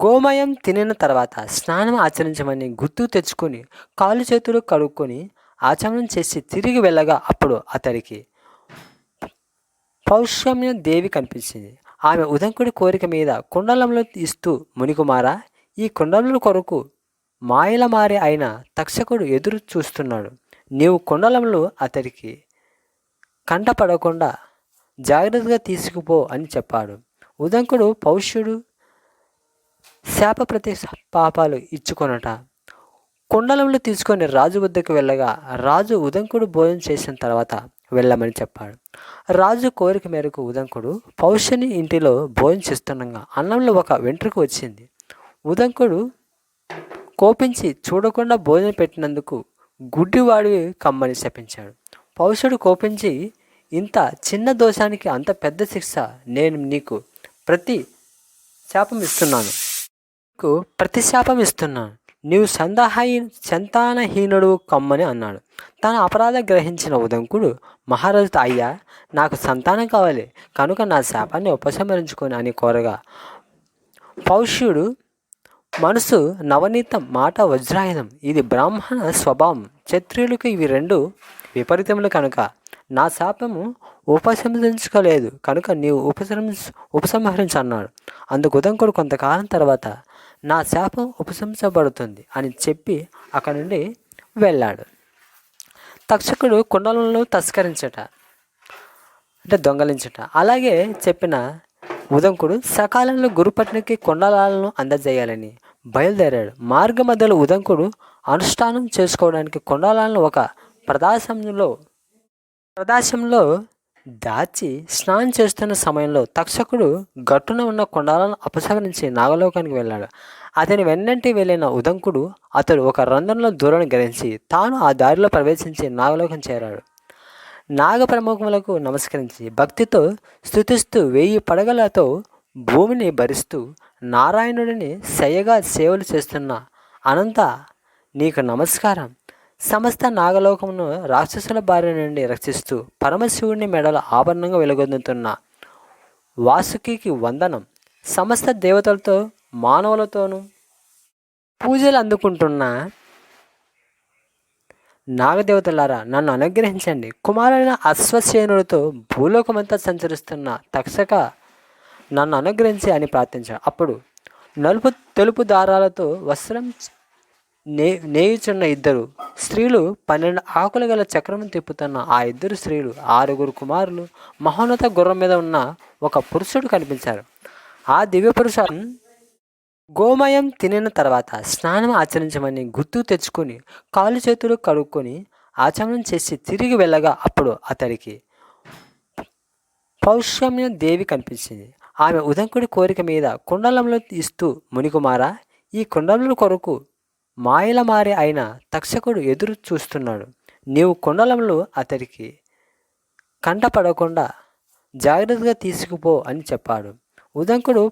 గోమయం తినిన తర్వాత స్నానం ఆచరించమని గుర్తు తెచ్చుకొని కాళ్ళు చేతులు కడుక్కొని ఆచమనం చేసి తిరిగి వెళ్ళగా అప్పుడు అతడికి పౌష్యమ్య దేవి కనిపించింది. ఆమె ఉదంకుడి కోరిక మీద కుండలంలో ఇస్తూ, మునికుమారా, ఈ కుండల కొరకు మాయల మారి అయిన తక్షకుడు ఎదురు చూస్తున్నాడు. నీవు కుండలంలో అతడికి కంటపడకుండా జాగ్రత్తగా తీసుకుపో అని చెప్పాడు. ఉదంకుడు పౌష్యుడు శాప ప్రతి పాపాలు ఇచ్చుకొనట కుండలంలో తీసుకొని రాజు వద్దకు వెళ్ళగా రాజు ఉదంకుడు భోజనం చేసిన తర్వాత వెళ్ళమని చెప్పాడు. రాజు కోరిక మేరకు ఉదంకుడు పౌష్యుని ఇంటిలో భోజనం చేస్తుండగా అన్నంలో ఒక వెంట్రుక వచ్చింది. ఉదంకుడు కోపించి చూడకుండా భోజనం పెట్టినందుకు గుడ్డివాడివి కమ్మని శపించాడు. పౌష్యుడు కోపించి, ఇంత చిన్న దోషానికి అంత పెద్ద శిక్ష నేను నీకు ప్రతిశాపం ఇస్తున్నాను. నీవు సంతానహీనుడు కమ్మని అన్నాడు. తన అపరాధం గ్రహించిన ఉదంకుడు మహారాజుతో, అయ్యా, నాకు సంతానం కావాలి కనుక నా శాపాన్ని ఉపసంహరించుకొని అని కోరగా పౌష్యుడు మనసు నవనీతం, మాట వజ్రాయుధం. ఇది బ్రాహ్మణ స్వభావం. క్షత్రియులకు ఇవి రెండు విపరీతములు కనుక నా శాపము ఉపసంహరించుకోలేదు కనుక నీవు ఉపసంహరించు అన్నాడు. అందుకు ఉదంకుడు కొంతకాలం తర్వాత నా శాపం ఉపశంసబడుతుంది అని చెప్పి అక్కడి నుండి వెళ్ళాడు. తక్షకుడు కుండలను తస్కరించట అంటే దొంగలించట అలాగే చెప్పిన ఉదంకుడు సకాలంలో గురుపట్నకి కుండలాలను అందజేయాలని బయలుదేరాడు. మార్గ మధ్యలో ఉదంకుడు అనుష్ఠానం చేసుకోవడానికి కుండలాలను ఒక ప్రదేశంలో దాచి స్నానం చేస్తున్న సమయంలో తక్షకుడు గట్టున ఉన్న కుండలను అపసరించి నాగలోకానికి వెళ్ళాడు. అతని వెన్నంటి వెళ్ళిన ఉదంకుడు అతడు ఒక రంధ్రంలో దూరాన్ని గ్రహించి తాను ఆ దారిలో ప్రవేశించి నాగలోకం చేరాడు. నాగ ప్రముఖములకు నమస్కరించి భక్తితో స్తుతిస్తూ 1000 పడగలతో భూమిని భరిస్తూ నారాయణుడిని శయ్యగా సేవలు చేస్తున్న అనంత నీకు నమస్కారం. సమస్త నాగలోకమును రాక్షసుల బారి నుండి రక్షిస్తూ పరమశివుడిని మెడల ఆభరణంగా వెలుగొందుతున్న వాసుకి వందనం. సమస్త దేవతలతో మానవులతోనూ పూజలు అందుకుంటున్న నాగదేవతలారా నన్ను అనుగ్రహించండి. కుమారుడైన అశ్వసేనుడితో భూలోకమంతా సంచరిస్తున్న తక్షక నన్ను అనుగ్రహించి అని ప్రార్థించాడు. అప్పుడు నలుపు తెలుపు దారాలతో వస్త్రం నేయుచున్న 2 స్త్రీలు 12 ఆకులు గల చక్రం తిప్పుతున్న ఆ 2 స్త్రీలు 6 కుమారులు మహోన్నత గుర్రం మీద ఉన్న ఒక పురుషుడు కనిపించారు. ఆ దివ్య పురుషుడు గోమయం తినిన తర్వాత స్నానం ఆచరించమని గుర్తు తెచ్చుకొని కాళ్ళు చేతులు కడుక్కొని ఆచమనం చేసి తిరిగి వెళ్ళగా అప్పుడు అతడికి పౌష్యమ్య దేవి కనిపించింది. ఆమె ఉదంకుడి కోరిక మీద కుండలంలో ఇస్తూ, మునికుమారా, ఈ కుండల కొరకు మాయల మారి అయిన తక్షకుడు ఎదురు చూస్తున్నాడు. నీవు కుండలంలో అతడికి కంటపడకుండా జాగ్రత్తగా తీసుకుపో అని చెప్పాడు. ఉదంకుడు